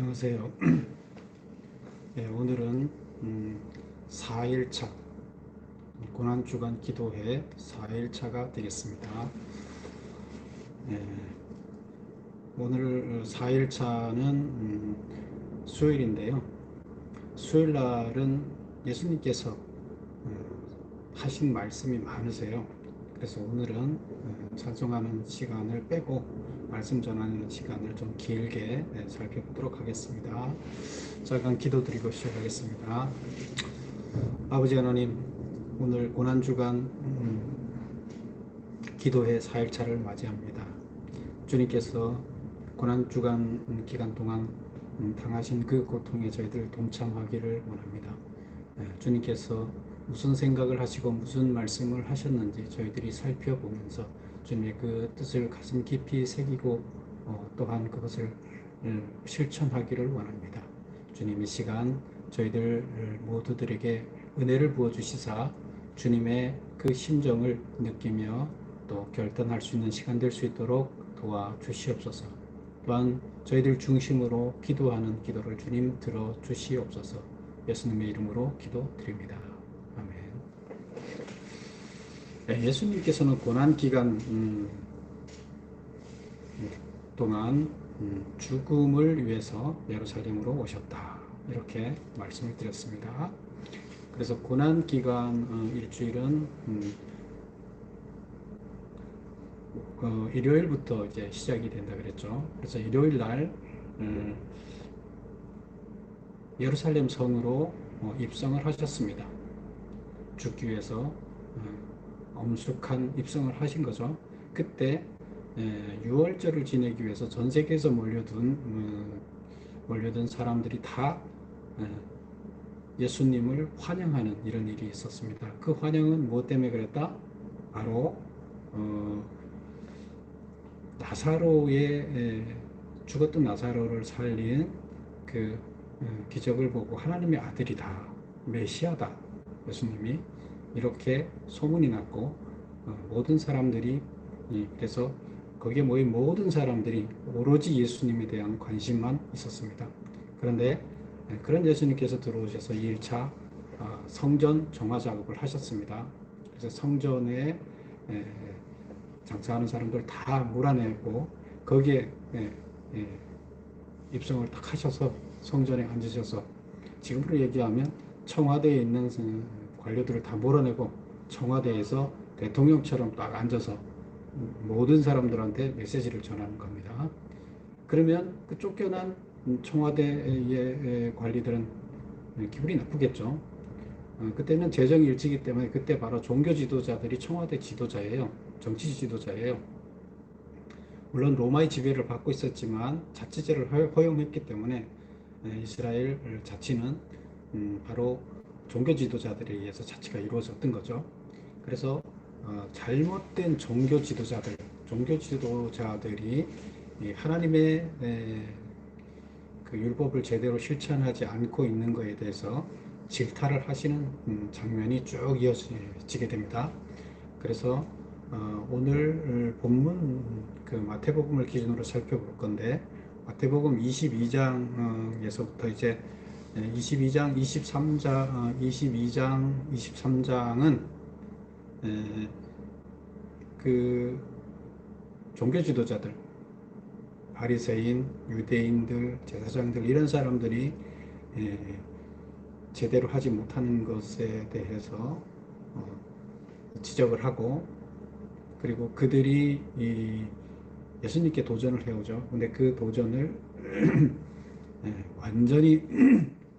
안녕하세요. 네, 오늘은 4일차 고난주간 기도회 4일차가 되겠습니다. 네, 오늘 4일차는 수요일인데요. 수요일 날은 예수님께서 하신 말씀이 많으세요. 그래서 오늘은 찬송하는 시간을 빼고 말씀 전하는 시간을 좀 길게 살펴보도록 하겠습니다. 자, 그럼 기도드리고 시작하겠습니다. 아버지 하나님, 오늘 고난주간 기도회 4일차를 맞이합니다. 주님께서 고난주간 기간 동안 당하신 그 고통에 저희들 동참하기를 원합니다. 주님께서 무슨 생각을 하시고 무슨 말씀을 하셨는지 저희들이 살펴보면서 주님의 그 뜻을 가슴 깊이 새기고 또한 그것을 실천하기를 원합니다. 주님의 시간 저희들 모두들에게 은혜를 부어주시사 주님의 그 심정을 느끼며 또 결단할 수 있는 시간 될 수 있도록 도와주시옵소서. 또한 저희들 중심으로 기도하는 기도를 주님 들어주시옵소서. 예수님의 이름으로 기도드립니다. 아멘. 네, 예수님께서는 고난기간 동안 죽음을 위해서 예루살렘으로 오셨다. 이렇게 말씀을 드렸습니다. 그래서 고난기간 일주일은 일요일부터 이제 시작이 된다 그랬죠. 그래서 일요일 날 예루살렘 성으로 입성을 하셨습니다. 죽기 위해서 엄숙한 입성을 하신 거죠. 그때 유월절을 지내기 위해서 전 세계에서 몰려든 사람들이 다 예수님을 환영하는 이런 일이 있었습니다. 그 환영은 무엇 때문에 그랬다? 바로 나사로의 죽었던 나사로를 살린 그 기적을 보고 하나님의 아들이다, 메시아다, 예수님이 이렇게 소문이 났고 모든 사람들이 그래서 거기에 모인 모든 사람들이 오로지 예수님에 대한 관심만 있었습니다. 그런데 그런 예수님께서 들어오셔서 2일차 성전 정화 작업을 하셨습니다. 그래서 성전에 장사하는 사람들 다 몰아내고 거기에 입성을 딱 하셔서 성전에 앉으셔서 지금으로 얘기하면 청와대에 있는 관료들을 다 몰아내고 청와대에서 대통령처럼 딱 앉아서 모든 사람들한테 메시지를 전하는 겁니다. 그러면 그 쫓겨난 청와대의 관리들은 기분이 나쁘겠죠. 그때는 재정일치기 때문에 그때 바로 종교 지도자들이 청와대 지도자예요. 정치 지도자예요. 물론 로마의 지배를 받고 있었지만 자치제를 허용했기 때문에 이스라엘 자치는 바로 종교 지도자들에 의해서 자치가 이루어졌던 거죠. 그래서 잘못된 종교 지도자들이 하나님의 그 율법을 제대로 실천하지 않고 있는 것에 대해서 질타를 하시는 장면이 쭉 이어지게 됩니다. 그래서 오늘 본문 그 마태복음을 기준으로 살펴볼 건데 마태복음 22장에서부터 이제 22장, 23장, 22장, 23장은 그 종교 지도자들, 바리새인, 유대인들, 제사장들 이런 사람들이 제대로 하지 못하는 것에 대해서 지적을 하고 그리고 그들이 예수님께 도전을 해오죠. 근데 그 도전을 완전히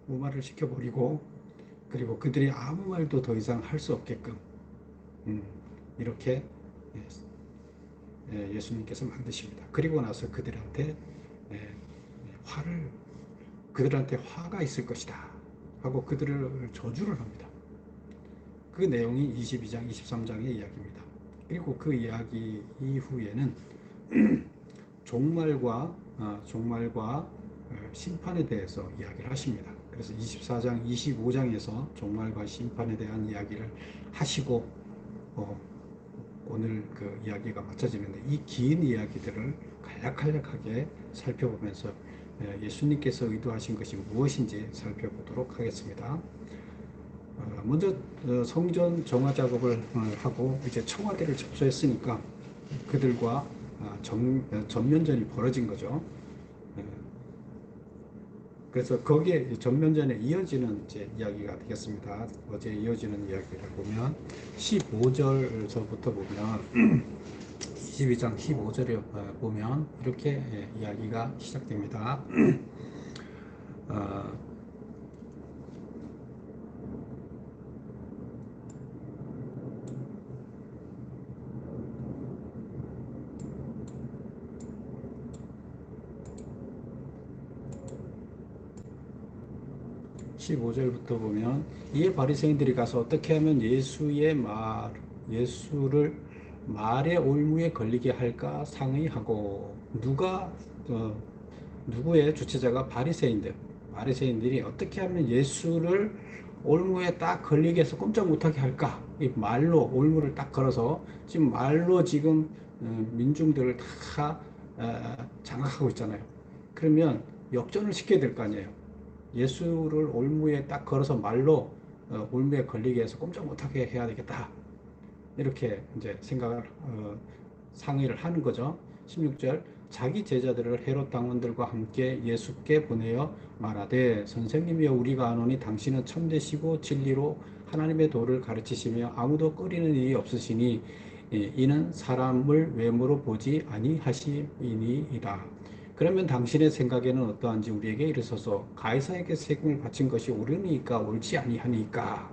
무마를 시켜버리고 그리고 그들이 아무 말도 더 이상 할 수 없게끔 이렇게 예수님께서 만드십니다. 그리고 나서 그들한테 화가 있을 것이다 하고 그들을 저주를 합니다. 그 내용이 22장, 23장의 이야기입니다. 그리고 그 이야기 이후에는 종말과 심판에 대해서 이야기를 하십니다. 그래서 24장, 25장에서 종말과 심판에 대한 이야기를 하시고 오늘 그 이야기가 맞춰지는데 이 긴 이야기들을 간략하게 살펴보면서 예수님께서 의도하신 것이 무엇인지 살펴보도록 하겠습니다. 먼저 성전 정화 작업을 하고 이제 청와대를 접수했으니까 그들과 전면전이 벌어진 거죠. 그래서 거기에 전면전에 이어지는 이제 이야기가 되겠습니다. 어제 이어지는 이야기를 보면 15절서부터 보면 22장 15절에 보면 이렇게 이야기가 시작됩니다. 15절부터 보면 이에 바리새인들이 가서 어떻게 하면 예수를 말의 올무에 걸리게 할까 상의하고 누구의 주체자가 바리새인들이 어떻게 하면 예수를 올무에 딱 걸리게 해서 꼼짝 못하게 할까, 이 말로 올무를 딱 걸어서 지금 말로 지금 민중들을 다 장악하고 있잖아요. 그러면 역전을 시켜야 될 거 아니에요. 예수를 올무에 딱 걸어서 말로 올무에 걸리게 해서 꼼짝 못하게 해야 되겠다. 이렇게 이제 생각을 상의를 하는 거죠. 16절 자기 제자들을 헤롯 당원들과 함께 예수께 보내어 말하되 선생님이여 우리가 아노니 당신은 참되시고 진리로 하나님의 도를 가르치시며 아무도 꺼리는 일이 없으시니 이는 사람을 외모로 보지 아니하심이니이다. 그러면 당신의 생각에는 어떠한지 우리에게 이르소서. 가이사에게 세금을 바친 것이 옳으니까 옳지 아니하니까.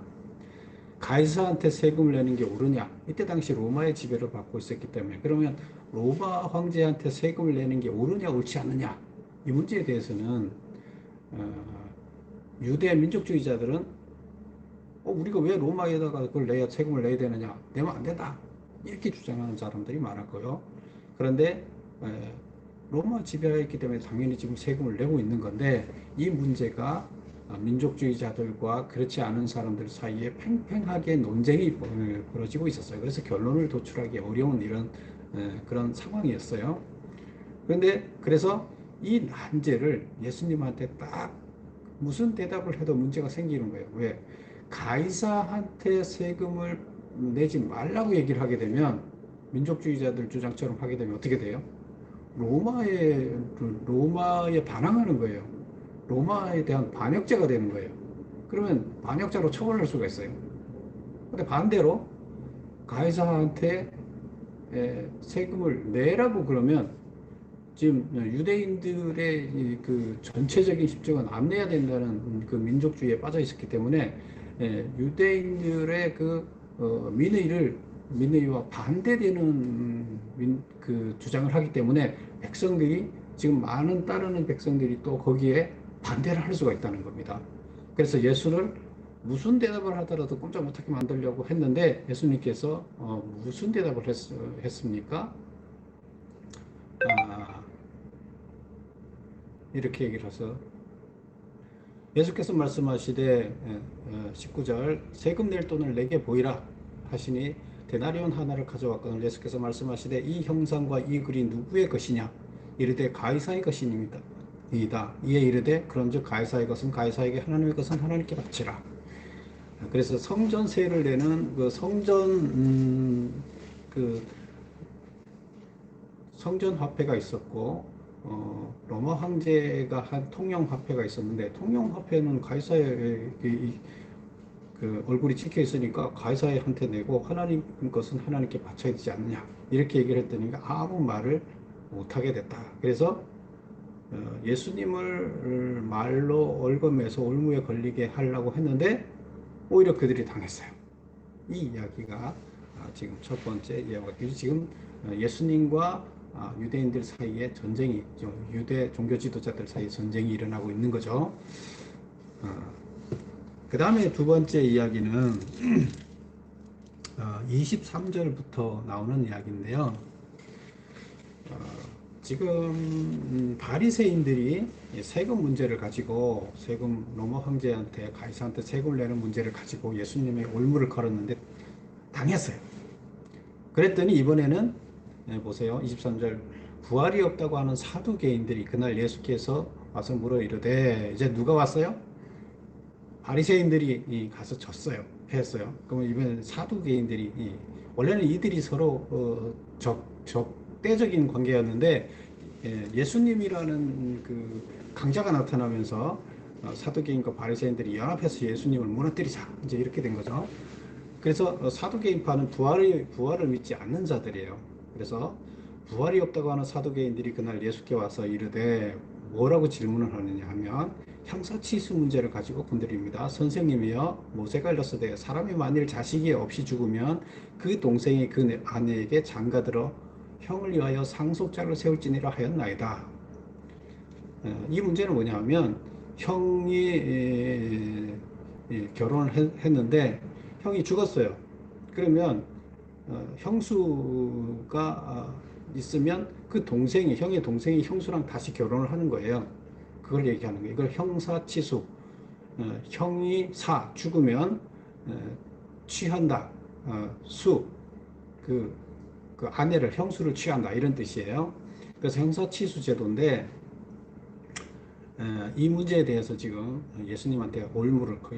가이사한테 세금을 내는 게 옳으냐? 이때 당시 로마의 지배를 받고 있었기 때문에. 그러면 로마 황제한테 세금을 내는 게 옳으냐 옳지 않느냐? 이 문제에 대해서는 유대 민족주의자들은 우리가 왜 로마에다가 그걸 세금을 내야 되느냐? 내면 안 된다. 이렇게 주장하는 사람들이 많았고요. 그런데 로마 지배하였기 때문에 당연히 지금 세금을 내고 있는 건데, 이 문제가 민족주의자들과 그렇지 않은 사람들 사이에 팽팽하게 논쟁이 벌어지고 있었어요. 그래서 결론을 도출하기 어려운 이런 그런 상황이었어요. 그래서 이 난제를 예수님한테 딱 무슨 대답을 해도 문제가 생기는 거예요. 왜? 가이사한테 세금을 내지 말라고 얘기를 하게 되면, 민족주의자들 주장처럼 하게 되면 어떻게 돼요? 로마에 반항하는 거예요. 로마에 대한 반역죄가 되는 거예요. 그러면 반역자로 처벌할 수가 있어요. 근데 반대로 가이사한테 세금을 내라고 그러면 지금 유대인들의 그 전체적인 십증은 안 내야 된다는 그 민족주의에 빠져 있었기 때문에 유대인들의 그 민의와 반대되는 그 주장을 하기 때문에 백성들이 지금 많은 따르는 백성들이 또 거기에 반대를 할 수가 있다는 겁니다. 그래서 예수를 무슨 대답을 하더라도 꼼짝 못하게 만들려고 했는데 예수님께서 무슨 대답을 했습니까? 이렇게 얘기를 해서 예수께서 말씀하시되 19절 세금 낼 돈을 내게 보이라 하시니 데나리온 하나를 가져왔거늘 예수께서 말씀하시되 이 형상과 이 글이 누구의 것이냐 이르되 가이사의 것이니이다. 이에 이르되 그런즉 가이사의 것은 가이사에게 하나님의 것은 하나님께 바치라. 그래서 성전세를 내는 그 성전 화폐가 있었고 로마 황제가 한 통용 화폐가 있었는데 통용 화폐는 가이사의 그 얼굴이 찍혀 있으니까 가이사한테 내고 하나님 것은 하나님께 바쳐야 되지 않느냐 이렇게 얘기를 했더니 아무 말을 못하게 됐다. 그래서 예수님을 말로 얽어매서 올무에 걸리게 하려고 했는데 오히려 그들이 당했어요. 이 이야기가 지금 첫 번째 이야기. 지금 예수님과 유대인들 사이에 전쟁이, 유대 종교 지도자들 사이에 전쟁이 일어나고 있는 거죠. 그 다음에 두 번째 이야기는 23절부터 나오는 이야기인데요. 지금 바리새인들이 세금 문제를 가지고 로마 황제한테 가이사한테 세금을 내는 문제를 가지고 예수님의 올무를 걸었는데 당했어요. 그랬더니 이번에는 보세요. 23절 부활이 없다고 하는 사두개인들이 그날 예수께서 와서 물어 이르되 이제 누가 왔어요? 바리새인들이 가서 졌어요. 패했어요. 그러면 이번엔 사두개인들이 원래는 이들이 서로 적대적인 관계였는데 예수님이라는 그 강자가 나타나면서 사두개인과 바리새인들이 연합해서 예수님을 무너뜨리자 이제 이렇게 된 거죠. 그래서 사두개인파는 부활을 믿지 않는 자들이에요. 그래서 부활이 없다고 하는 사두개인들이 그날 예수께 와서 이르되 뭐라고 질문을 하느냐 하면 형사치수 문제를 가지고 건드립니다. 선생님이여, 모세가 일렀으되 사람이 만일 자식이 없이 죽으면 그 동생이 그 아내에게 장가들어 형을 위하여 상속자를 세울지니라 하였나이다. 이 문제는 뭐냐 하면 형이 결혼을 했는데 형이 죽었어요. 그러면 형수가 있으면 그 형의 동생이 형수랑 다시 결혼을 하는 거예요. 그걸 얘기하는 거예요. 이걸 형사치수. 형이 죽으면 취한다. 그, 그 아내를 형수를 취한다 이런 뜻이에요. 그래서 형사치수 제도인데 이 문제에 대해서 지금 예수님한테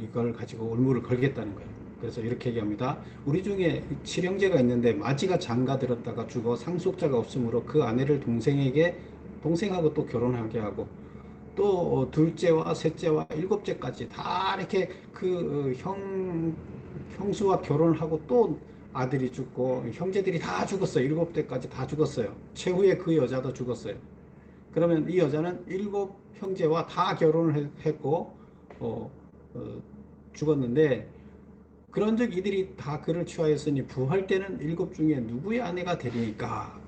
이걸 가지고 올무를 걸겠다는 거예요. 그래서 이렇게 얘기합니다. 우리 중에 칠형제가 있는데 마지가 장가들었다가 죽어 상속자가 없으므로 그 아내를 동생하고 또 결혼하게 하고 또 둘째와 셋째와 일곱째까지 다 이렇게 그 형수와 결혼을 하고 또 아들이 죽고 형제들이 다 죽었어요. 일곱 대까지 다 죽었어요. 최후에 그 여자도 죽었어요. 그러면 이 여자는 일곱 형제와 다 결혼을 했고 죽었는데 그런즉 이들이 다 그를 취하였으니 부활 때는 일곱 중에 누구의 아내가 되리니까.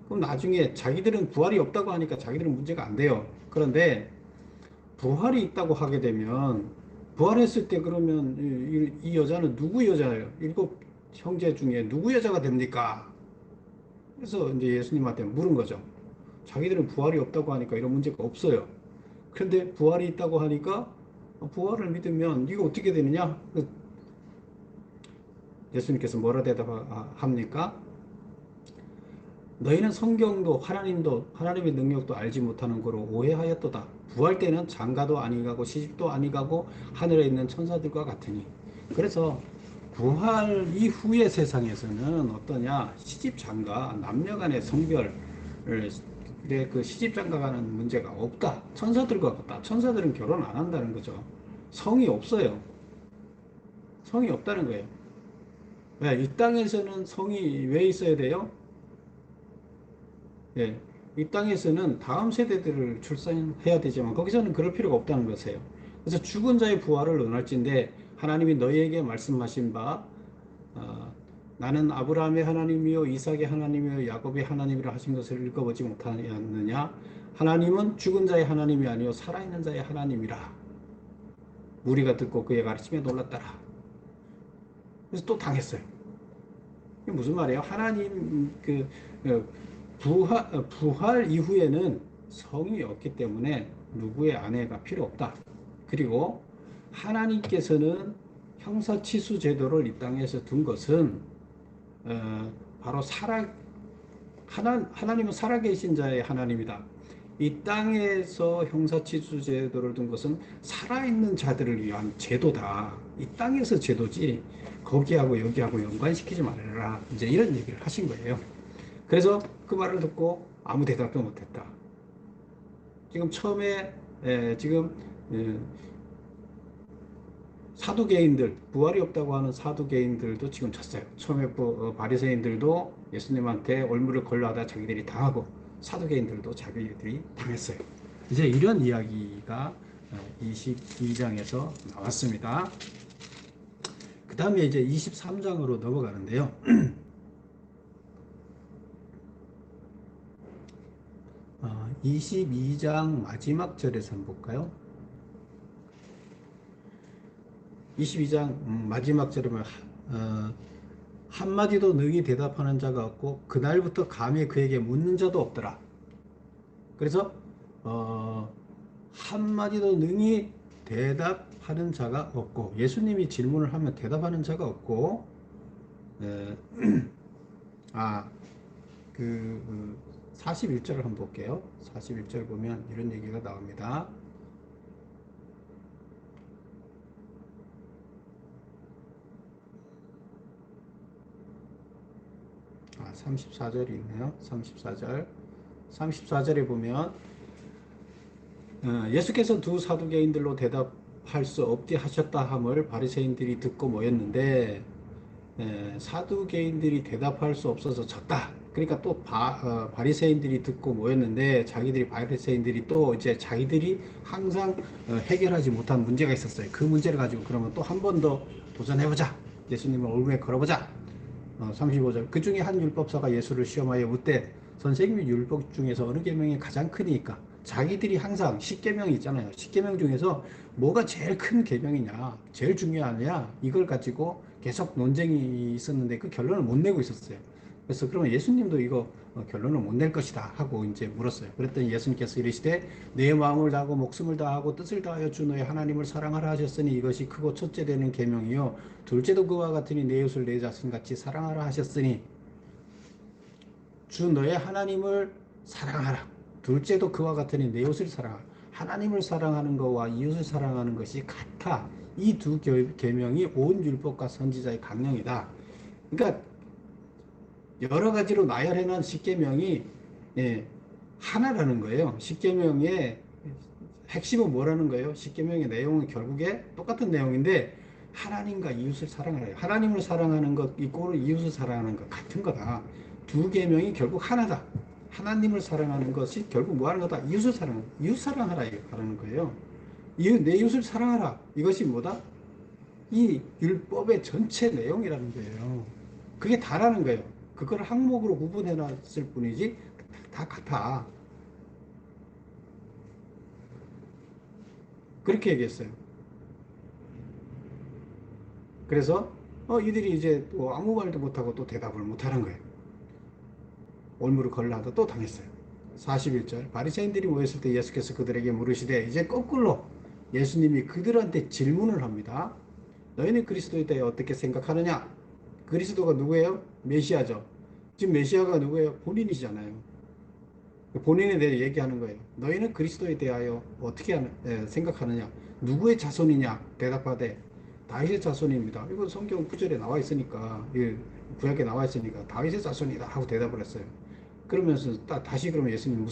그럼 나중에 자기들은 부활이 없다고 하니까 자기들은 문제가 안 돼요. 그런데 부활이 있다고 하게 되면 부활했을 때 그러면 이 여자는 누구 여자예요? 일곱 형제 중에 누구 여자가 됩니까? 그래서 이제 예수님한테 물은 거죠. 자기들은 부활이 없다고 하니까 이런 문제가 없어요. 그런데 부활이 있다고 하니까 부활을 믿으면 이거 어떻게 되느냐? 예수님께서 뭐라 대답합니까? 너희는 성경도 하나님의 능력도 알지 못하는 거로 오해하였도다. 부활 때는 장가도 아니가고 시집도 아니가고 하늘에 있는 천사들과 같으니. 그래서 부활 이후의 세상에서는 어떠냐? 시집 장가, 남녀 간의 성별의 그 시집 장가가는 문제가 없다. 천사들과 같다. 천사들은 결혼 안 한다는 거죠. 성이 없어요. 성이 없다는 거예요. 네, 이 땅에서는 성이 왜 있어야 돼요? 예, 이 땅에서는 다음 세대들을 출산해야 되지만 거기서는 그럴 필요가 없다는 것이에요. 그래서 죽은 자의 부활을 논할진대 하나님이 너희에게 말씀하신 바 나는 아브라함의 하나님이요 이삭의 하나님이요 야곱의 하나님이라 하신 것을 읽어보지 못하였느냐? 하나님은 죽은 자의 하나님이 아니요 살아있는 자의 하나님이라. 무리가 듣고 그의 가르침에 놀랐더라. 그래서 또 당했어요. 이게 무슨 말이에요? 하나님 부활 이후에는 성이 없기 때문에 누구의 아내가 필요 없다. 그리고 하나님께서는 형사치수 제도를 이 땅에서 둔 것은 바로 하나님은 살아계신 자의 하나님이다. 이 땅에서 형사치수 제도를 둔 것은 살아있는 자들을 위한 제도다. 이 땅에서 제도지 거기하고 여기하고 연관시키지 말아라. 이제 이런 얘기를 하신 거예요. 그래서 그 말을 듣고 아무 대답도 못했다. 지금 처음에 지금 사두개인들, 부활이 없다고 하는 사두개인들도 지금 졌어요. 처음에 바리새인들도 예수님한테 올무를 걸러하다 자기들이 당하고 사두개인들도 자기들이 당했어요. 이제 이런 이야기가 22장에서 나왔습니다. 그 다음에 이제 23장으로 넘어가는데요. 22장 마지막 절에서 한번 볼까요? 22장 마지막 절에 한마디도 능히 대답하는 자가 없고 그날부터 감히 그에게 묻는 자도 없더라. 그래서 한마디도 능히 대답하는 자가 없고 예수님이 질문을 하면 대답하는 자가 없고 41절을 한번 볼게요. 41절 보면 이런 얘기가 나옵니다. 34절이 있네요. 34절. 34절에 보면 예수께서 두 사두개인들로 대답할 수 없게 하셨다 함을 바리새인들이 듣고 모였는데 사두개인들이 대답할 수 없어서 졌다. 그러니까 또 바리새인들이 듣고 모였는데 바리새인들이 또 이제 자기들이 항상 해결하지 못한 문제가 있었어요. 그 문제를 가지고 그러면 또 한 번 더 도전해보자. 예수님을 얼굴에 걸어보자. 35절. 그 중에 한 율법사가 예수를 시험하여 묻되 선생님이 율법 중에서 어느 계명이 가장 크니까? 자기들이 항상 10계명이 있잖아요. 10계명 중에서 뭐가 제일 큰 계명이냐, 제일 중요하냐, 이걸 가지고 계속 논쟁이 있었는데 그 결론을 못 내고 있었어요. 그래서 그러면 예수님도 이거 결론을 못 낼 것이다 하고 이제 물었어요. 그랬더니 예수님께서 이르시되 내 마음을 다하고 목숨을 다하고 뜻을 다하여 주 너의 하나님을 사랑하라 하셨으니 이것이 크고 첫째 되는 계명이요 둘째도 그와 같으니 내 이웃을 내 자신같이 사랑하라 하셨으니 주 너의 하나님을 사랑하라. 둘째도 그와 같으니 내 이웃을 사랑하라. 하나님을 사랑하는 것과 이웃을 사랑하는 것이 같아. 이 두 계명이 온 율법과 선지자의 강령이다. 그러니까 여러 가지로 나열해놓은 십계명이 하나라는 거예요. 십계명의 핵심은 뭐라는 거예요? 십계명의 내용은 결국에 똑같은 내용인데 하나님과 이웃을 사랑하라. 하나님을 사랑하는 것 이꼬르 이웃을 사랑하는 것 같은 거다. 두 계명이 결국 하나다. 하나님을 사랑하는 것이 결국 뭐 하는 거다? 이웃을 사랑하는, 이웃 사랑하라 하는 거예요. 내 이웃을 사랑하라. 이것이 뭐다? 이 율법의 전체 내용이라는 거예요. 그게 다라는 거예요. 그걸 항목으로 구분해 놨을 뿐이지 다 같아. 그렇게 얘기했어요. 그래서 이들이 이제 또 아무 말도 못하고 또 대답을 못하는 거예요. 올무를 걸라 하다 또 당했어요. 41절. 바리새인들이 모였을 때 예수께서 그들에게 물으시되 이제 거꾸로 예수님이 그들한테 질문을 합니다. 너희는 그리스도에 대해 어떻게 생각하느냐? 그리스도가 누구예요? 메시아죠. 지금 메시아가 누구예요? 본인이시잖아요. 본인에 대해 얘기하는 거예요. 너희는 그리스도에 대하여 어떻게 생각하느냐? 누구의 자손이냐? 대답하되 다윗의 자손입니다. 이거 성경 구절에 나와 있으니까, 구약에 나와 있으니까 다윗의 자손이다 하고 대답을 했어요. 그러면서 다시 그러면 예수님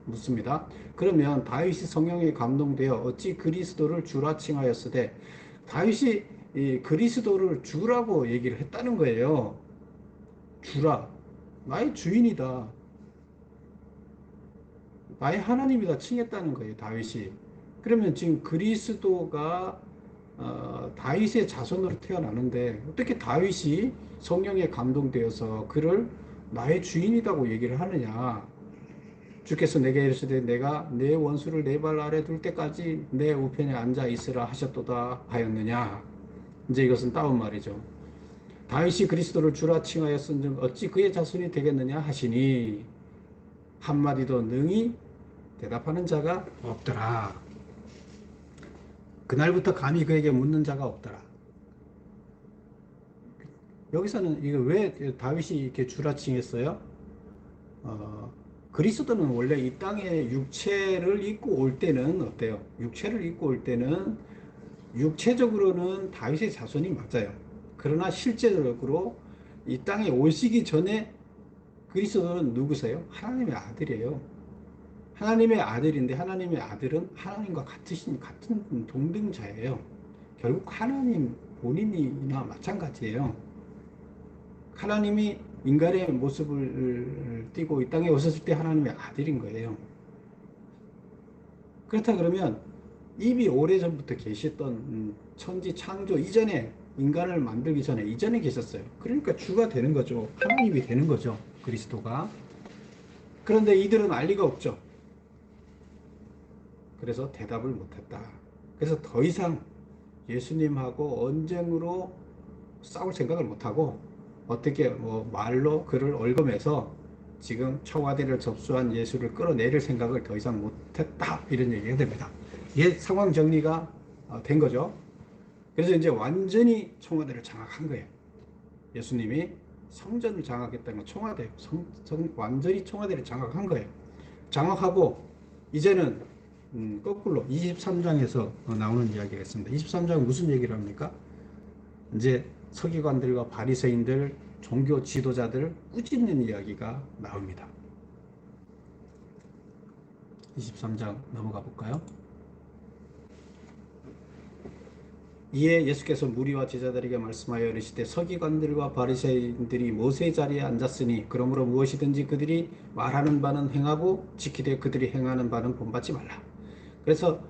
묻습니다. 그러면 다윗이 성령에 감동되어 어찌 그리스도를 주라 칭하였으되 다윗이 이 그리스도를 주라고 얘기를 했다는 거예요. 주라. 나의 주인이다. 나의 하나님이다 칭했다는 거예요. 다윗이. 그러면 지금 그리스도가 다윗의 자손으로 태어나는데 어떻게 다윗이 성령에 감동되어서 그를 나의 주인이라고 얘기를 하느냐. 주께서 내게 이르시되 내가 내 원수를 내 발 아래 둘 때까지 내 우편에 앉아 있으라 하셨도다 하였느냐. 이제 이것은 따온 말이죠. 다윗이 그리스도를 주라 칭하였은즉 어찌 그의 자손이 되겠느냐 하시니 한마디도 능히 대답하는 자가 없더라. 그날부터 감히 그에게 묻는 자가 없더라. 여기서는 이거 왜 다윗이 이렇게 주라 칭했어요? 그리스도는 원래 이 땅에 육체를 입고 올 때는 어때요? 육체를 입고 올 때는 육체적으로는 다윗의 자손이 맞아요. 그러나 실제적으로 이 땅에 오시기 전에 그리스도는 누구세요? 하나님의 아들이에요. 하나님의 아들인데 하나님의 아들은 하나님과 같은 동등자예요. 결국 하나님 본인이나 마찬가지예요. 하나님이 인간의 모습을 띠고 이 땅에 오셨을 때 하나님의 아들인 거예요. 그렇다 그러면 이미 오래전부터 계셨던 천지 창조 이전에 인간을 만들기 전에 이전에 계셨어요. 그러니까 주가 되는 거죠. 하나님이 되는 거죠. 그리스도가. 그런데 이들은 알 리가 없죠. 그래서 대답을 못했다. 그래서 더 이상 예수님하고 언쟁으로 싸울 생각을 못하고 어떻게 말로 그를 얽어매서 지금 청와대를 접수한 예수를 끌어내릴 생각을 더 이상 못했다. 이런 얘기가 됩니다. 이게 상황 정리가 된 거죠. 그래서 이제 완전히 청와대를 장악한 거예요. 예수님이 성전을 장악했다는 건 청와대, 완전히 청와대를 장악한 거예요. 장악하고 이제는 거꾸로 23장에서 나오는 이야기가 있습니다. 23장은 무슨 얘기를 합니까? 이제 서기관들과 바리새인들, 종교 지도자들 꾸짖는 이야기가 나옵니다. 23장 넘어가 볼까요? 이에 예수께서 무리와 제자들에게 말씀하여 이르시되 서기관들과 바리새인들이 모세 자리에 앉았으니 그러므로 무엇이든지 그들이 말하는 바는 행하고 지키되 그들이 행하는 바는 본받지 말라. 그래서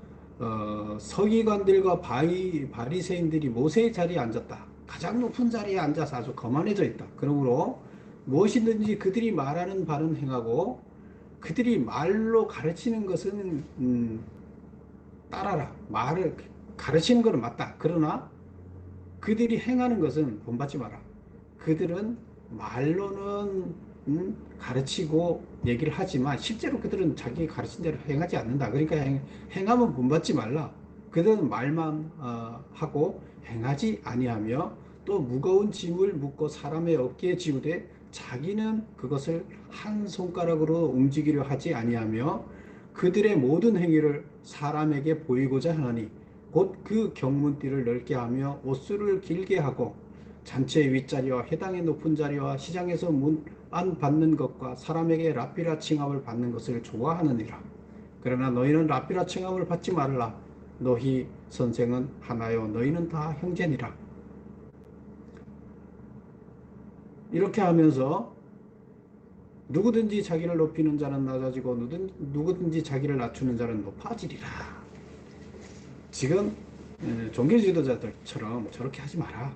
서기관들과 바리새인들이 모세의 자리에 앉았다. 가장 높은 자리에 앉아서 아주 거만해져 있다. 그러므로 무엇이든지 그들이 말하는 바는 행하고 그들이 말로 가르치는 것은 따라라. 말을 가르치는 것은 맞다. 그러나 그들이 행하는 것은 본받지 마라. 그들은 말로는 가르치고 얘기를 하지만 실제로 그들은 자기 가르친 대로 행하지 않는다. 그러니까 행하면 본받지 말라. 그들은 말만 하고 행하지 아니하며 또 무거운 짐을 묻고 사람의 어깨에 지우되 자기는 그것을 한 손가락으로 움직이려 하지 아니하며 그들의 모든 행위를 사람에게 보이고자 하나니 곧 그 경문띠를 넓게 하며 옷수를 길게 하고 잔치의 윗자리와 회당의 높은 자리와 시장에서 문안 받는 것과 사람에게 랍비라 칭함을 받는 것을 좋아하느니라. 그러나 너희는 랍비라 칭함을 받지 말라. 너희 선생은 하나요 너희는 다 형제니라. 이렇게 하면서 누구든지 자기를 높이는 자는 낮아지고 누구든지 자기를 낮추는 자는 높아지리라. 지금 종교 지도자들처럼 저렇게 하지 마라.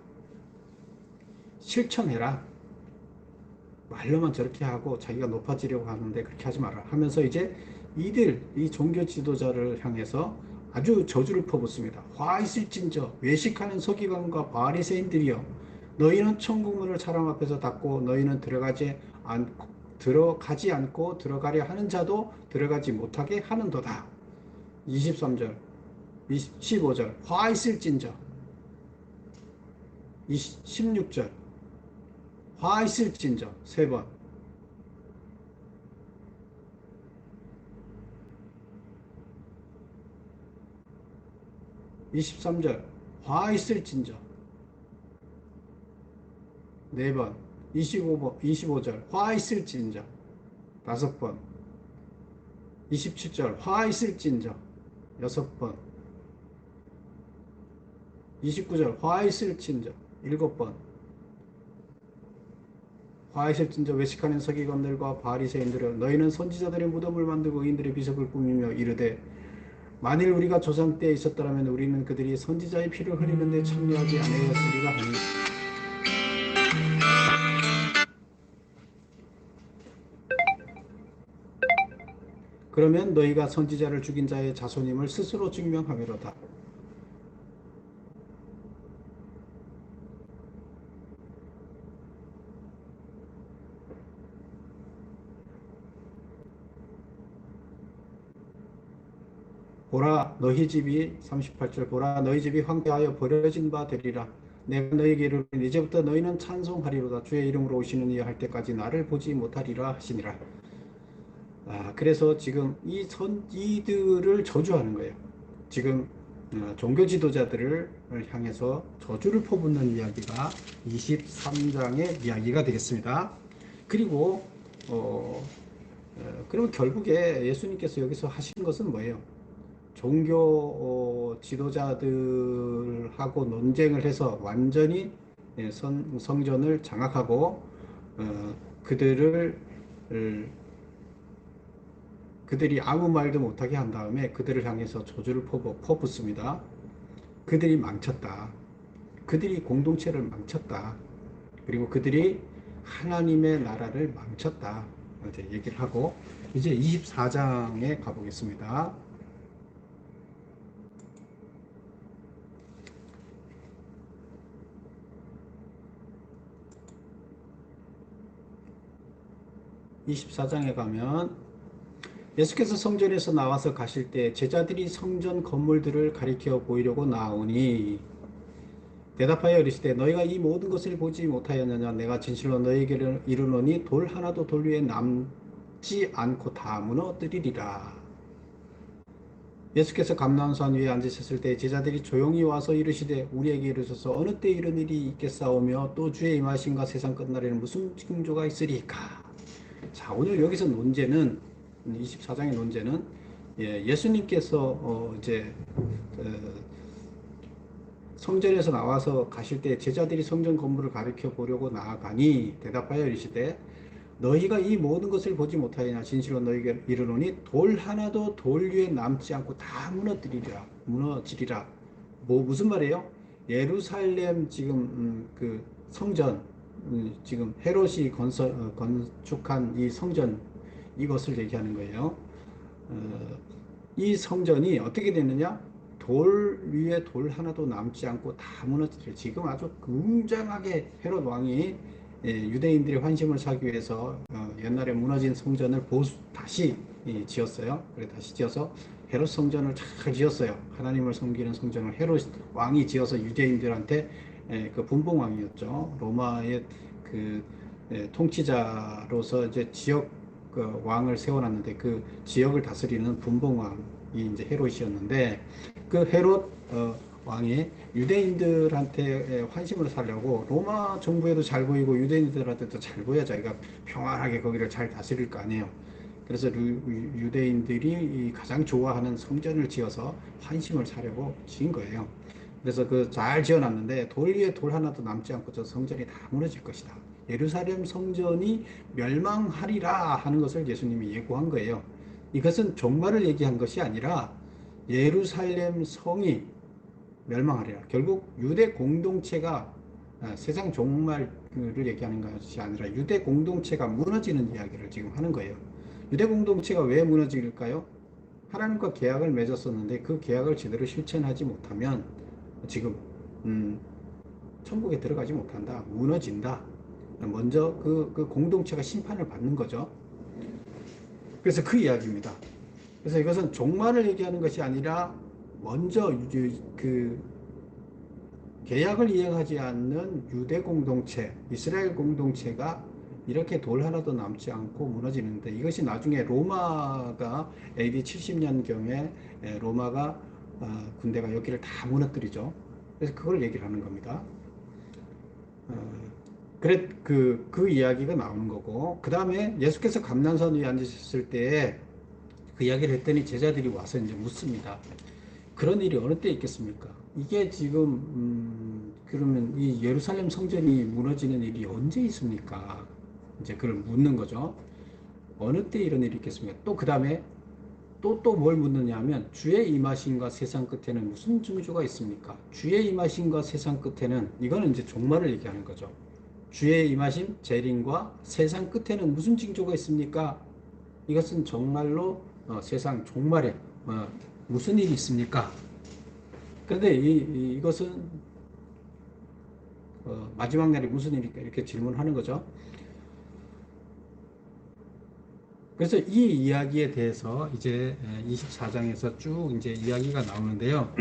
실천해라. 말로만 저렇게 하고 자기가 높아지려고 하는데 그렇게 하지 마라 하면서 이제 이 종교 지도자를 향해서 아주 저주를 퍼붓습니다. 화 있을진저 외식하는 서기관과 바리새인들이여 너희는 천국문을 사람 앞에서 닫고 너희는 들어가지 않고 들어가려 하는 자도 들어가지 못하게 하는도다. 23절 15절 화 있을진저 16절 화 있을진저 3번 23절 화 있을진저 4번 25절 화 있을진저 5번 27절 화 있을진저 6번 29절 화 있을진저 7번 화 있을진저 외식하는 서기관들과 바리새인들은 너희는 선지자들의 무덤을 만들고 의인들의 비석을 꾸미며 이르되 만일 우리가 조상 때에 있었더라면 우리는 그들이 선지자의 피를 흘리는 데 참여하지 아니하였으리라 하니 그러면 너희가 선지자를 죽인 자의 자손임을 스스로 증명하미로다. 보라 너희 집이 38절 보라 너희 집이 황폐하여 버려진 바 되리라. 내가 너희에게 이르노니 이제부터 너희는 찬송하리로다. 주의 이름으로 오시는 이여 할 때까지 나를 보지 못하리라 하시니라. 그래서 지금 이들을 저주하는 거예요. 지금 종교 지도자들을 향해서 저주를 퍼붓는 이야기가 23장의 이야기가 되겠습니다. 그리고 그럼 결국에 예수님께서 여기서 하신 것은 뭐예요? 종교 지도자들하고 논쟁을 해서 완전히 성전을 장악하고 그들이 아무 말도 못하게 한 다음에 그들을 향해서 저주를 퍼붓습니다. 그들이 망쳤다. 그들이 공동체를 망쳤다. 그리고 그들이 하나님의 나라를 망쳤다. 이제 얘기를 하고 이제 24장에 가보겠습니다. (24장에) 가면 예수께서 성전에서 나와서 가실 때 제자들이 성전 건물들을 가리켜 보이려고 나오니 대답하여 이르시되 너희가 이 모든 것을 보지 못하였느냐 내가 진실로 너희에게 이르노니 돌 하나도 돌 위에 남지 않고 다 무너뜨리리라. 예수께서 감람산 위에 앉으셨을 때 제자들이 조용히 와서 이르시되 우리에게 이르소서 어느 때 이런 일이 있겠사오며 또 주의 임하심과 세상 끝날에는 무슨 징조가 있으리까. 자, 오늘 여기서 논제는 24장의 논제는 예수님께서 이제 성전에서 나와서 가실 때 제자들이 성전 건물을 가리켜 보려고 나아가니 대답하여 이르시되 너희가 이 모든 것을 보지 못하였냐 진실로 너희에게 이르노니 돌 하나도 돌 위에 남지 않고 다 무너지리라. 뭐 무슨 말이에요? 예루살렘 지금 그 성전 지금 헤롯이 건축한 이 성전 이것을 얘기하는 거예요. 이 성전이 어떻게 됐느냐? 돌 위에 돌 하나도 남지 않고 다 무너뜨려. 지금 아주 굉장하게 헤롯 왕이 유대인들의 환심을 사기 위해서 옛날에 무너진 성전을 다시 지었어요. 그래 다시 지어서 헤롯 성전을 잘 지었어요. 하나님을 섬기는 성전을 헤롯 왕이 지어서 유대인들한테 그 분봉 왕이었죠. 로마의 그 통치자로서 이제 지역 그 왕을 세워놨는데 그 지역을 다스리는 분봉 왕이 이제 헤롯이었는데 그 헤롯 왕이 유대인들한테 환심을 사려고 로마 정부에도 잘 보이고 유대인들한테도 잘 보여 자기가 평안하게 거기를 잘 다스릴 거 아니에요. 그래서 유대인들이 가장 좋아하는 성전을 지어서 환심을 사려고 지은 거예요. 그래서 그 잘 지어놨는데 돌 위에 돌 하나도 남지 않고 저 성전이 다 무너질 것이다. 예루살렘 성전이 멸망하리라 하는 것을 예수님이 예고한 거예요. 이것은 종말을 얘기한 것이 아니라 예루살렘 성이 멸망하리라. 결국 유대 공동체가 세상 종말을 얘기하는 것이 아니라 유대 공동체가 무너지는 이야기를 지금 하는 거예요. 유대 공동체가 왜 무너질까요? 하나님과 계약을 맺었었는데 그 계약을 제대로 실천하지 못하면 지금 천국에 들어가지 못한다. 무너진다. 먼저 그 공동체가 심판을 받는 거죠. 그래서 그 이야기입니다. 그래서 이것은 종말을 얘기하는 것이 아니라 먼저 그 계약을 이행하지 않는 유대 공동체, 이스라엘 공동체가 이렇게 돌 하나도 남지 않고 무너지는데 이것이 나중에 로마가 AD 70년경에 로마가 군대가 여기를 다 무너뜨리죠. 그래서 그걸 얘기를 하는 겁니다. 그래 그 이야기가 나오는 거고 그 다음에 예수께서 감난산 위에 앉으셨을 때 그 이야기를 했더니 제자들이 와서 이제 묻습니다. 그런 일이 어느 때 있겠습니까? 이게 지금 그러면 이 예루살렘 성전이 무너지는 일이 언제 있습니까? 이제 그걸 묻는 거죠. 어느 때 이런 일이 있겠습니까? 또 그 다음에 또 뭘 묻느냐 하면 주의 임하심과 세상 끝에는 무슨 징조가 있습니까? 주의 임하심과 세상 끝에는 이거는 이제 종말을 얘기하는 거죠. 주의 임하심, 재림과 세상 끝에는 무슨 징조가 있습니까? 이것은 정말로 세상 종말에 무슨 일이 있습니까? 그런데 이것은 마지막 날에 무슨 일일까 이렇게 질문하는 거죠. 그래서 이 이야기에 대해서 이제 24장에서 쭉 이제 이야기가 나오는데요.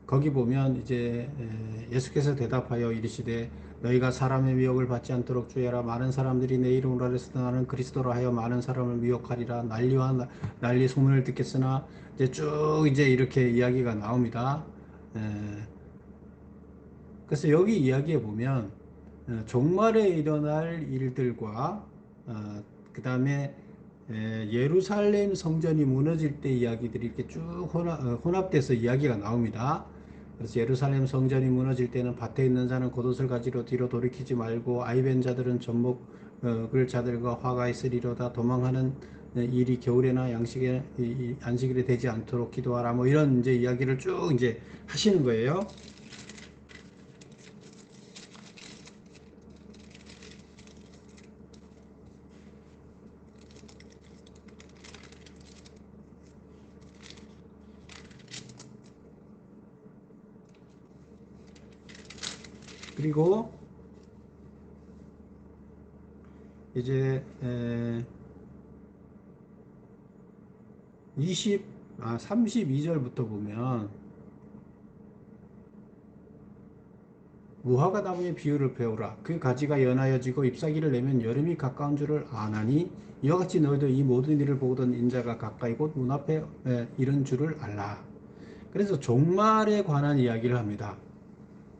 거기 보면 이제 예수께서 대답하여 이르시되 너희가 사람의 미혹을 받지 않도록 주의하라. 많은 사람들이 내 이름으로 하랬으나 나는 그리스도라 하여 많은 사람을 미혹하리라. 난리와 난리 소문을 듣겠으나 이제 쭉 이제 이렇게 이야기가 나옵니다. 그래서 여기 이야기에 보면 종말에 일어날 일들과 그 다음에 예루살렘 성전이 무너질 때 이야기들이 이렇게 쭉 혼합돼서 이야기가 나옵니다. 그래서 예루살렘 성전이 무너질 때는 밭에 있는 자는 겉옷을 가지러 뒤로 돌이키지 말고 아이벤 자들은 젖먹을 자들과 화가 있으리로다. 도망하는 일이 겨울에나 안식일에 되지 않도록 기도하라. 뭐 이런 이제 이야기를 쭉 이제 하시는 거예요. 그리고 이제 32절부터 보면 무화과 나무의 비유를 배우라. 그 가지가 연하여지고 잎사귀를 내면 여름이 가까운 줄을 아나니 이와 같이 너희도 이 모든 일을 보던 인자가 가까이 곧 눈앞에 이른 줄을 알라. 그래서 종말에 관한 이야기를 합니다.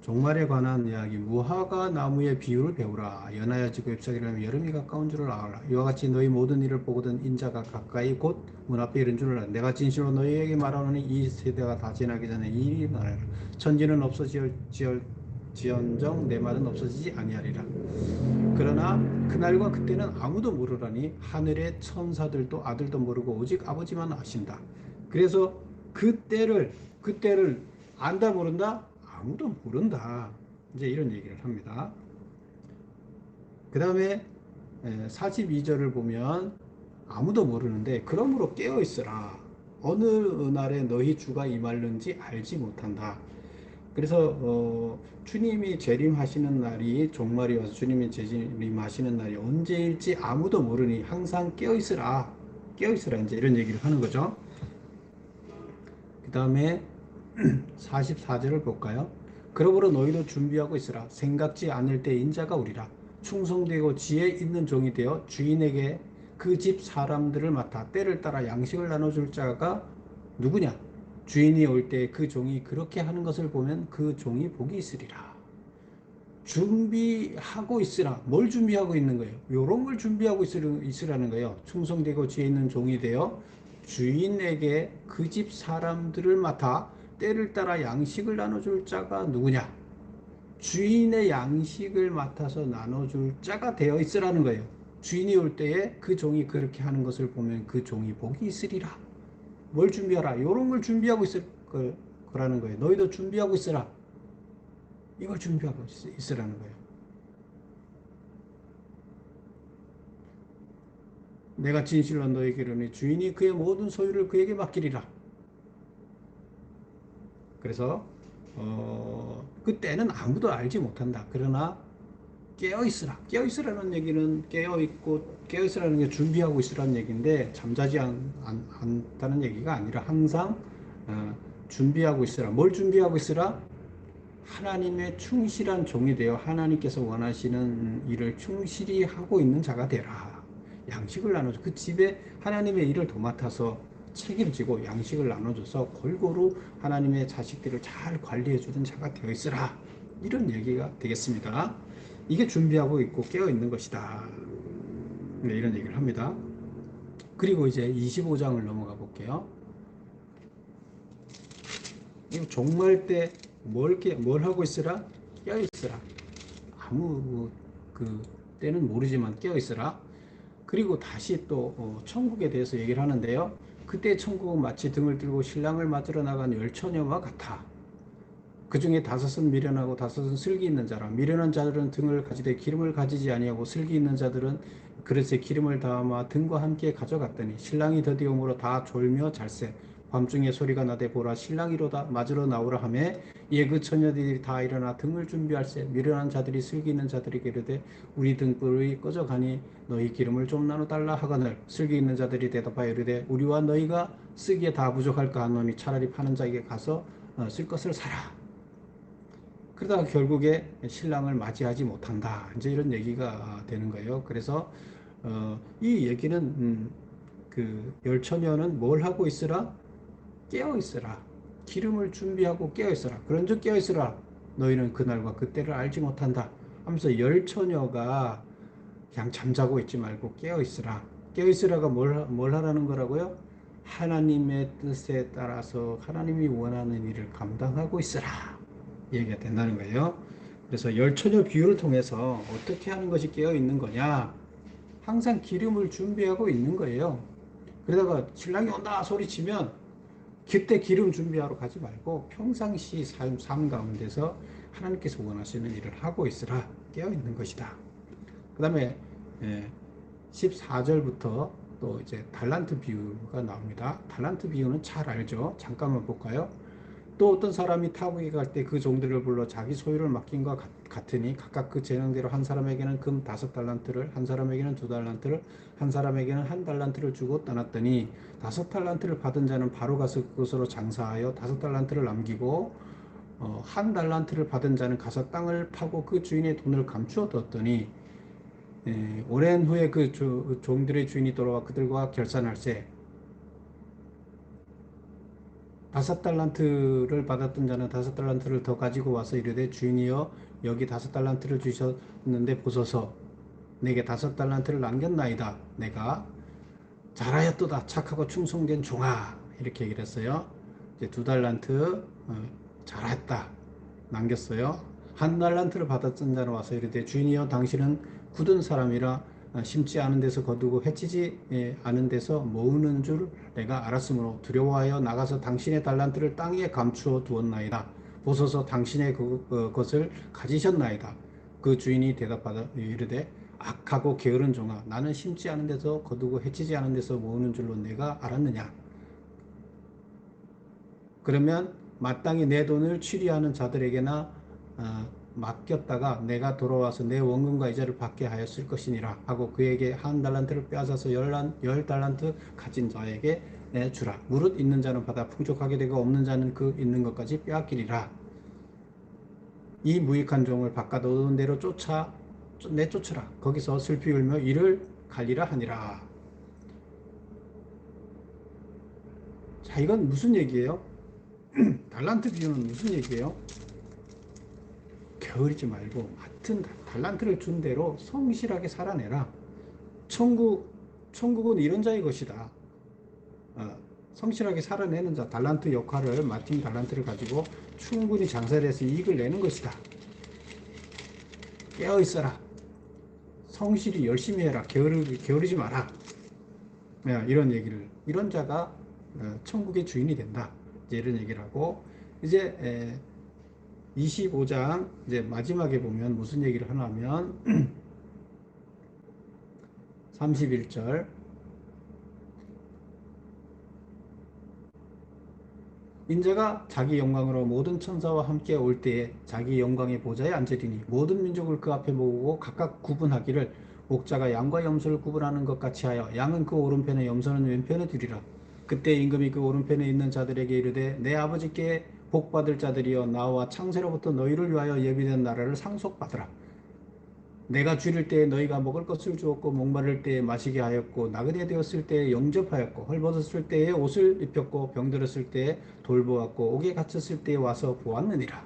종말에 관한 이야기, 무화과 나무의 비유를 배우라. 연하여지고 잎사귀를 내면 여름이 가까운 줄을 알라. 이와 같이 너희 모든 일을 보거든 인자가 가까이 곧 눈앞에 이른 줄을 알라. 내가 진실로 너희에게 말하노니 이 세대가 다 지나기 전에 이 일이 말하라. 천지는 없어지언정 내 말은 없어지지 아니하리라. 그러나 그날과 그때는 아무도 모르라니 하늘의 천사들도 아들도 모르고 오직 아버지만 아신다. 그래서 그때를 안다 모른다? 아무도 모른다. 이제 이런 얘기를 합니다. 그 다음에 42절을 보면 아무도 모르는데 그러므로 깨어 있으라. 어느 날에 너희 주가 임할는지 알지 못한다. 그래서 주님이 재림하시는 날이 종말이 와서 주님이 재림하시는 날이 언제일지 아무도 모르니 항상 깨어 있으라. 깨어 있으라. 이제 이런 얘기를 하는 거죠. 그 다음에 44절을 볼까요? 그러므로 너희도 준비하고 있으라. 생각지 않을 때 인자가 오리라. 충성되고 지혜 있는 종이 되어 주인에게 그 집 사람들을 맡아 때를 따라 양식을 나눠줄 자가 누구냐? 주인이 올 때 그 종이 그렇게 하는 것을 보면 그 종이 복이 있으리라. 준비하고 있으라. 뭘 준비하고 있는 거예요? 요런 걸 준비하고 있으라는 거예요. 충성되고 지혜 있는 종이 되어 주인에게 그 집 사람들을 맡아 때를 따라 양식을 나눠줄 자가 누구냐? 주인의 양식을 맡아서 나눠줄 자가 되어 있으라는 거예요. 주인이 올 때에 그 종이 그렇게 하는 것을 보면 그 종이 복이 있으리라. 뭘 준비하라? 이런 걸 준비하고 있을 거라는 거예요. 너희도 준비하고 있으라. 이걸 준비하고 있으라는 거예요. 내가 진실로 너에게 이르노니 주인이 그의 모든 소유를 그에게 맡기리라. 그래서 그때는 아무도 알지 못한다. 그러나 깨어 있으라. 깨어 있으라는 얘기는 깨어 있고 깨어 있으라는 게 준비하고 있으라는 얘기인데 잠자지 않다는 얘기가 아니라 항상 준비하고 있으라. 뭘 준비하고 있으라? 하나님의 충실한 종이 되어 하나님께서 원하시는 일을 충실히 하고 있는 자가 되라. 양식을 나눠줘. 그 집에 하나님의 일을 도맡아서 책임지고 양식을 나눠줘서 골고루 하나님의 자식들을 잘 관리해주는 자가 되어 있으라. 이런 얘기가 되겠습니다. 이게 준비하고 있고 깨어 있는 것이다. 네, 이런 얘기를 합니다. 그리고 이제 25장을 넘어가 볼게요. 이 종말 때 뭘 하고 있으라? 깨어 있으라. 아무 그 때는 모르지만 깨어 있으라. 그리고 다시 또 천국에 대해서 얘기를 하는데요. 그때 천국은 마치 등을 들고 신랑을 맞으러 나간 열 처녀와 같아. 그 중에 다섯은 미련하고 다섯은 슬기 있는 자라. 미련한 자들은 등을 가지되 기름을 가지지 아니하고 슬기 있는 자들은 그릇에 기름을 담아 등과 함께 가져갔더니 신랑이 더디움으로 다 졸며 잘세. 밤중에 소리가 나되 보라 신랑이로다 맞으러 나오라 하매 이에 그 처녀들이 다 일어나 등을 준비할세. 미련한 자들이 슬기 있는 자들에게 이르되 우리 등불이 꺼져가니 너희 기름을 좀 나눠달라 하거늘 슬기 있는 자들이 대답하여 이르되 우리와 너희가 쓰기에 다 부족할까 하노니 차라리 파는 자에게 가서 쓸 것을 사라. 그러다가 결국에 신랑을 맞이하지 못한다. 이제 이런 얘기가 되는 거예요. 그래서 이 얘기는 그 열처녀는 뭘 하고 있으라? 깨어 있으라. 기름을 준비하고 깨어 있으라. 그런즉 깨어 있으라. 너희는 그날과 그때를 알지 못한다. 하면서 열처녀가 그냥 잠자고 있지 말고 깨어 있으라. 깨어 있으라가 뭘 하라는 거라고요? 하나님의 뜻에 따라서 하나님이 원하는 일을 감당하고 있으라. 얘기가 된다는 거예요. 그래서 열처녀 비유를 통해서 어떻게 하는 것이 깨어 있는 거냐? 항상 기름을 준비하고 있는 거예요. 그러다가 신랑이 온다 소리치면 그때 기름 준비하러 가지 말고 평상시 삶 가운데서 하나님께서 원하시는 일을 하고 있으라. 깨어 있는 것이다. 그 다음에 14절부터 또 이제 달란트 비유가 나옵니다. 달란트 비유는 잘 알죠. 잠깐만 볼까요? 또 어떤 사람이 타국에 갈 때 그 종들을 불러 자기 소유를 맡긴 것 같으니 각각 그 재능대로 한 사람에게는 금 5달란트를, 한 사람에게는 2달란트를, 한 사람에게는 1달란트를 주고 떠났더니 5달란트를 받은 자는 바로 가서 그것으로 장사하여 5달란트를 남기고 1달란트를 받은 자는 가서 땅을 파고 그 주인의 돈을 감추어 뒀더니 오랜 후에 그 종들의 주인이 돌아와 그들과 결산할세 5달란트를 받았던 자는 5달란트를 더 가지고 와서 이르되 주인이여 여기 5달란트를 주셨는데 보소서 내게 5달란트를 남겼나이다. 내가 잘하였도다 착하고 충성된 종아 이렇게 얘기를 했어요. 이제 2달란트 잘했다 남겼어요. 1달란트를 받았던 자는 와서 이르되 주인이여 당신은 굳은 사람이라 심지 않은 데서 거두고 해치지 않은 데서 모으는 줄 내가 알았으므로 두려워하여 나가서 당신의 달란트를 땅에 감추어 두었나이다. 보소서 당신의 그것을 가지셨나이다. 그 주인이 대답하여 이르되 악하고 게으른 종아 나는 심지 않은 데서 거두고 해치지 않은 데서 모으는 줄로 내가 알았느냐. 그러면 마땅히 내 돈을 취리하는 자들에게나 맡겼다가 내가 돌아와서 내 원금과 이자를 받게 하였을 것이니라 하고 그에게 1달란트를 빼앗아서 10달란트 가진 자에게 주라. 무릇 있는 자는 받아 풍족하게 되고 없는 자는 그 있는 것까지 빼앗기리라. 이 무익한 종을 바깥 어두운 데로 내쫓으라. 거기서 슬피 울며 이를 갈리라 하니라. 자, 이건 무슨 얘기예요? 달란트 비유는 무슨 얘기예요? 게으르지 말고 같은 달란트를 준 대로 성실하게 살아내라. 천국은 이런 자의 것이다. 성실하게 살아내는 자, 달란트 역할을 맡은 달란트를 가지고 충분히 장사를 해서 이익을 내는 것이다. 깨어 있어라. 성실히 열심히 해라. 게으르지 마라. 이런 얘기를, 이런 자가 천국의 주인이 된다. 이제 이런 얘기를 하고, 이제 25장 이제 마지막에 보면 무슨 얘기를 하냐면 31절 인자가 자기 영광으로 모든 천사와 함께 올 때에 자기 영광의 보좌에 앉으리니 모든 민족을 그 앞에 모으고 각각 구분하기를 목자가 양과 염소를 구분하는 것 같이 하여 양은 그 오른편에 염소는 왼편에 두리라. 그때 임금이 그 오른편에 있는 자들에게 이르되 내 아버지께 복받을 자들이여 나와 창세로부터 너희를 위하여 예비된 나라를 상속받으라. 내가 줄일 때에 너희가 먹을 것을 주었고 목마를 때에 마시게 하였고 나그네 되었을 때에 영접하였고 헐벗었을 때에 옷을 입혔고 병들었을 때에 돌보았고 옥에 갇혔을 때에 와서 보았느니라.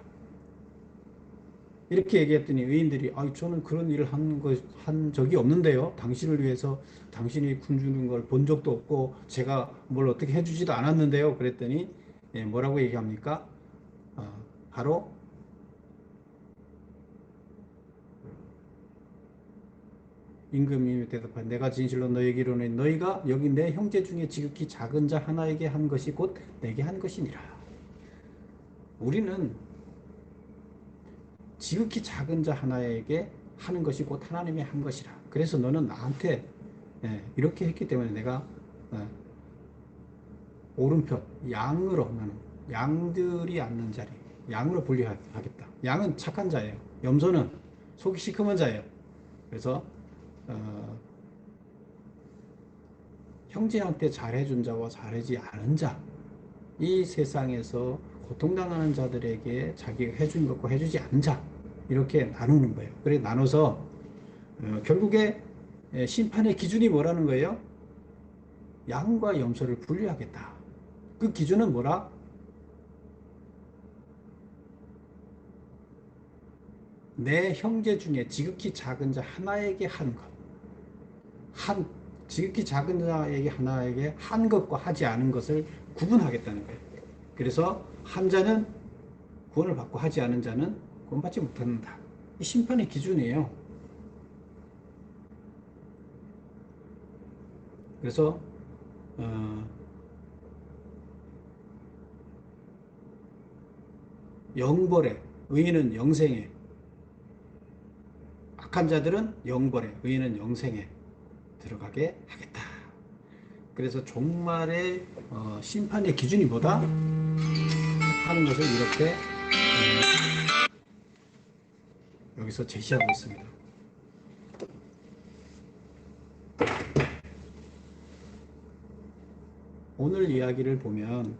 이렇게 얘기했더니 의인들이 저는 그런 일을 한 적이 없는데요. 당신을 위해서 당신이 굶주는 걸 본 적도 없고 제가 뭘 어떻게 해주지도 않았는데요. 그랬더니 뭐라고 얘기합니까? 바로 임금이 대답하되 내가 진실로 너희에게 이르노니 너희가 여기 내 형제 중에 지극히 작은 자 하나에게 한 것이 곧 내게 한 것이니라. 우리는 지극히 작은 자 하나에게 하는 것이 곧 하나님이 한 것이라. 그래서 너는 나한테 이렇게 했기 때문에 내가 오른편 양으로 나는 양들이 앉는 자리 양으로 분리하겠다. 양은 착한 자예요. 염소는 속이 시커먼 자예요. 그래서 형제한테 잘해준 자와 잘하지 않은 자, 이 세상에서 고통당하는 자들에게 자기가 해준 것과 해주지 않은 자, 이렇게 나누는 거예요. 그래 나눠서 결국에 심판의 기준이 뭐라는 거예요? 양과 염소를 분리하겠다. 그 기준은 뭐라? 내 형제 중에 지극히 작은 자 하나에게 한 것. 지극히 작은 자에게 하나에게 한 것과 하지 않은 것을 구분하겠다는 거예요. 그래서 한 자는 구원을 받고 하지 않은 자는 구원받지 못한다. 이 심판의 기준이에요. 그래서 영벌에 의인은 영생에 악한 자들은 영벌에 의인은 영생에 들어가게 하겠다. 그래서 종말의 심판의 기준이 뭐다? 하는 것을 이렇게 여기서 제시하고 있습니다. 오늘 이야기를 보면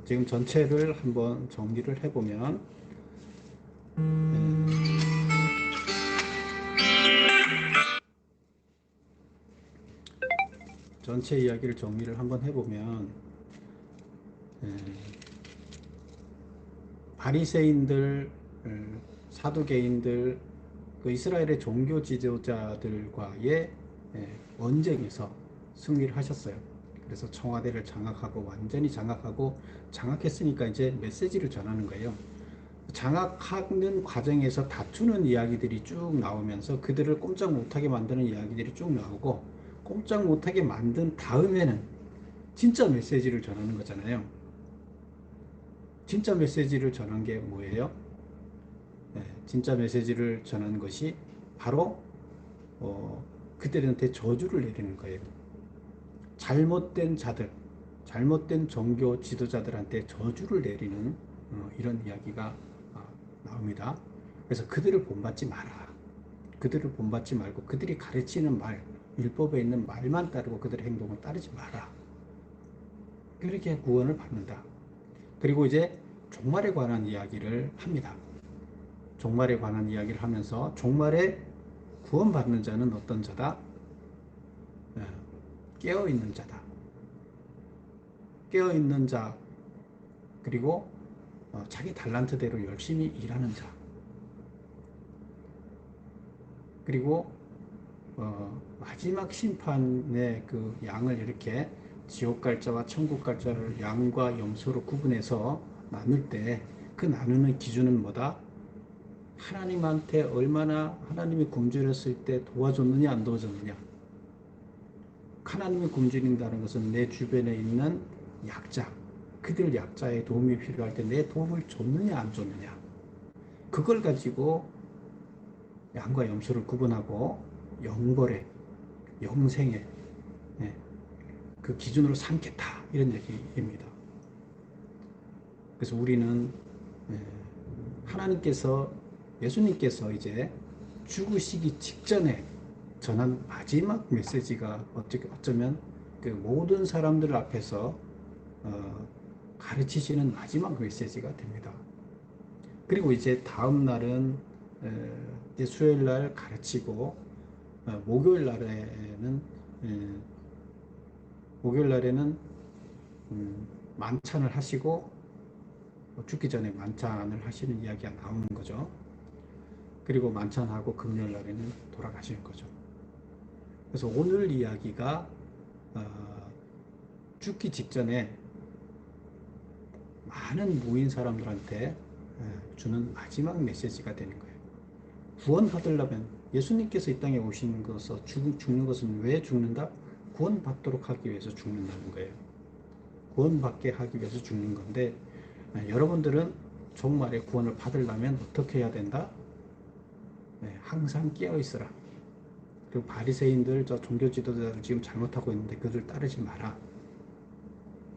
지금 전체를 한번 정리를 해보면 전체 이야기를 정리를 한번 해보면 바리새인들, 사두개인들, 그 이스라엘의 종교 지도자들과의 언쟁에서 승리를 하셨어요. 그래서 청와대를 장악하고 완전히 장악하고 장악했으니까 이제 메시지를 전하는 거예요. 장악하는 과정에서 다투는 이야기들이 쭉 나오면서 그들을 꼼짝 못하게 만드는 이야기들이 쭉 나오고 꼼짝 못하게 만든 다음에는 진짜 메시지를 전하는 거잖아요. 진짜 메시지를 전한 게 뭐예요? 진짜 메시지를 전한 것이 바로 그들한테 저주를 내리는 거예요. 잘못된 자들, 잘못된 종교 지도자들한테 저주를 내리는 이런 이야기가 나옵니다. 그래서 그들을 본받지 마라. 그들을 본받지 말고 그들이 가르치는 말, 율법에 있는 말만 따르고 그들의 행동을 따르지 마라. 그렇게 구원을 받는다. 그리고 이제 종말에 관한 이야기를 합니다. 종말에 관한 이야기를 하면서 종말에 구원받는 자는 어떤 자다? 깨어있는 자다. 깨어있는 자, 그리고 자기 달란트대로 열심히 일하는 자, 그리고 마지막 심판의 그 양을 이렇게 지옥 갈 자와 천국 갈 자를 양과 염소로 구분해서 나눌 때 그 나누는 기준은 뭐다? 하나님한테 얼마나 하나님이 굶주렸을 때 도와줬느냐 안 도와줬느냐. 하나님이 굶주린다는 것은 내 주변에 있는 약자, 그들 약자의 도움이 필요할 때 내 도움을 줬느냐 안 줬느냐. 그걸 가지고 양과 염소를 구분하고 영벌에, 영생에 그 기준으로 삼겠다 이런 얘기입니다. 그래서 우리는 하나님께서, 예수님께서 이제 죽으시기 직전에 전한 마지막 메시지가 어쩌면 그 모든 사람들 앞에서 가르치시는 마지막 메시지가 됩니다. 그리고 이제 다음 날은 이제 수요일 날 가르치고 목요일 날에는 만찬을 하시고 죽기 전에 만찬을 하시는 이야기가 나오는 거죠. 그리고 만찬하고 금요일 날에는 돌아가시는 거죠. 그래서 오늘 이야기가 죽기 직전에 많은 모인 사람들한테 주는 마지막 메시지가 되는 거예요. 구원받으려면 예수님께서 이 땅에 오신 것서 죽는 것은 왜 죽는다? 구원받도록 하기 위해서 죽는다는 거예요. 구원받게 하기 위해서 죽는 건데 여러분들은 종말에 구원을 받으려면 어떻게 해야 된다? 항상 깨어 있어라. 그리고 바리새인들, 저 종교 지도자들 지금 잘못하고 있는데 그들 따르지 마라.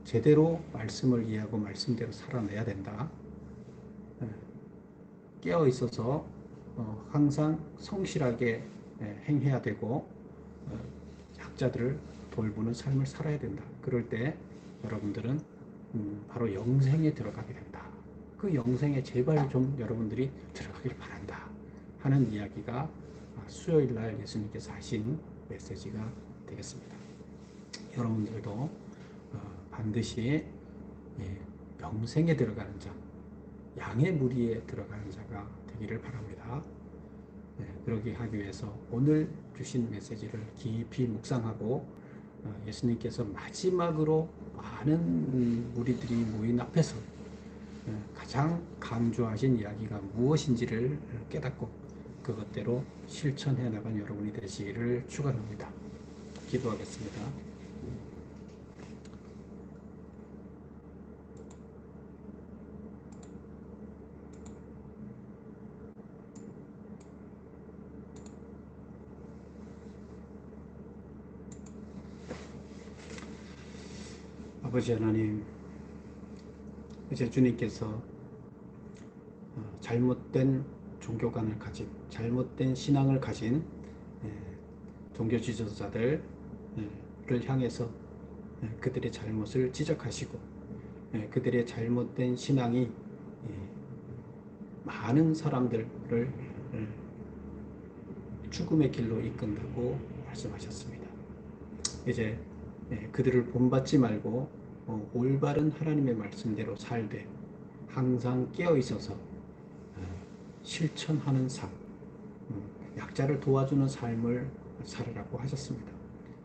제대로 말씀을 이해하고 말씀대로 살아내야 된다. 깨어 있어서 항상 성실하게 행해야 되고 약자들을 돌보는 삶을 살아야 된다. 그럴 때 여러분들은 바로 영생에 들어가게 된다. 그 영생에 제발 좀 여러분들이 들어가길 바란다 하는 이야기가 수요일 날 예수님께서 하신 메시지가 되겠습니다. 여러분들도 반드시 영생에 들어가는 자, 양의 무리에 들어가는 자가 되기를 바랍니다. 그러기 하기 위해서 오늘 주신 메시지를 깊이 묵상하고 예수님께서 마지막으로 많은 무리들이 모인 앞에서 가장 강조하신 이야기가 무엇인지를 깨닫고 그것대로 실천해 나간 여러분이 되시기를 축원합니다. 기도하겠습니다. 아버지 하나님, 이제 주님께서 잘못된 종교관을 가진, 잘못된 신앙을 가진 종교 지도자들을 향해서 그들의 잘못을 지적하시고 그들의 잘못된 신앙이 많은 사람들을 죽음의 길로 이끈다고 말씀하셨습니다. 이제 그들을 본받지 말고 올바른 하나님의 말씀대로 살되 항상 깨어 있어서 실천하는 삶, 약자를 도와주는 삶을 살으라고 하셨습니다.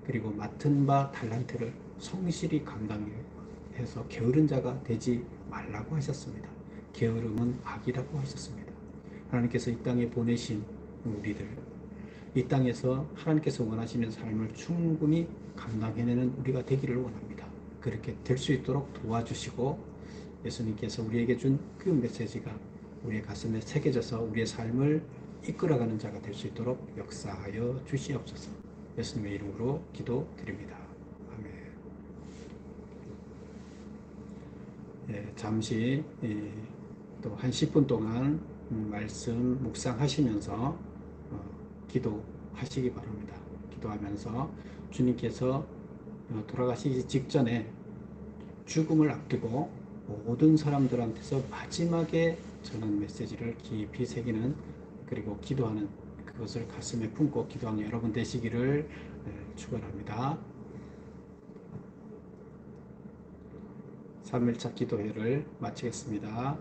그리고 맡은 바 달란트를 성실히 감당해서 게으른 자가 되지 말라고 하셨습니다. 게으름은 악이라고 하셨습니다. 하나님께서 이 땅에 보내신 우리들, 이 땅에서 하나님께서 원하시는 삶을 충분히 감당해내는 우리가 되기를 원합니다. 그렇게 될 수 있도록 도와주시고 예수님께서 우리에게 준 그 메시지가 우리의 가슴에 새겨져서 우리의 삶을 이끌어가는 자가 될 수 있도록 역사하여 주시옵소서. 예수님의 이름으로 기도드립니다. 아멘. 잠시 또 한 10분 동안 말씀 묵상하시면서 기도하시기 바랍니다. 기도하면서 주님께서 돌아가시기 직전에 죽음을 앞두고 모든 사람들한테서 마지막에 전한 메시지를 깊이 새기는 그리고 기도하는 그것을 가슴에 품고 기도하는 여러분 되시기를 축원합니다. 3일차 기도회를 마치겠습니다.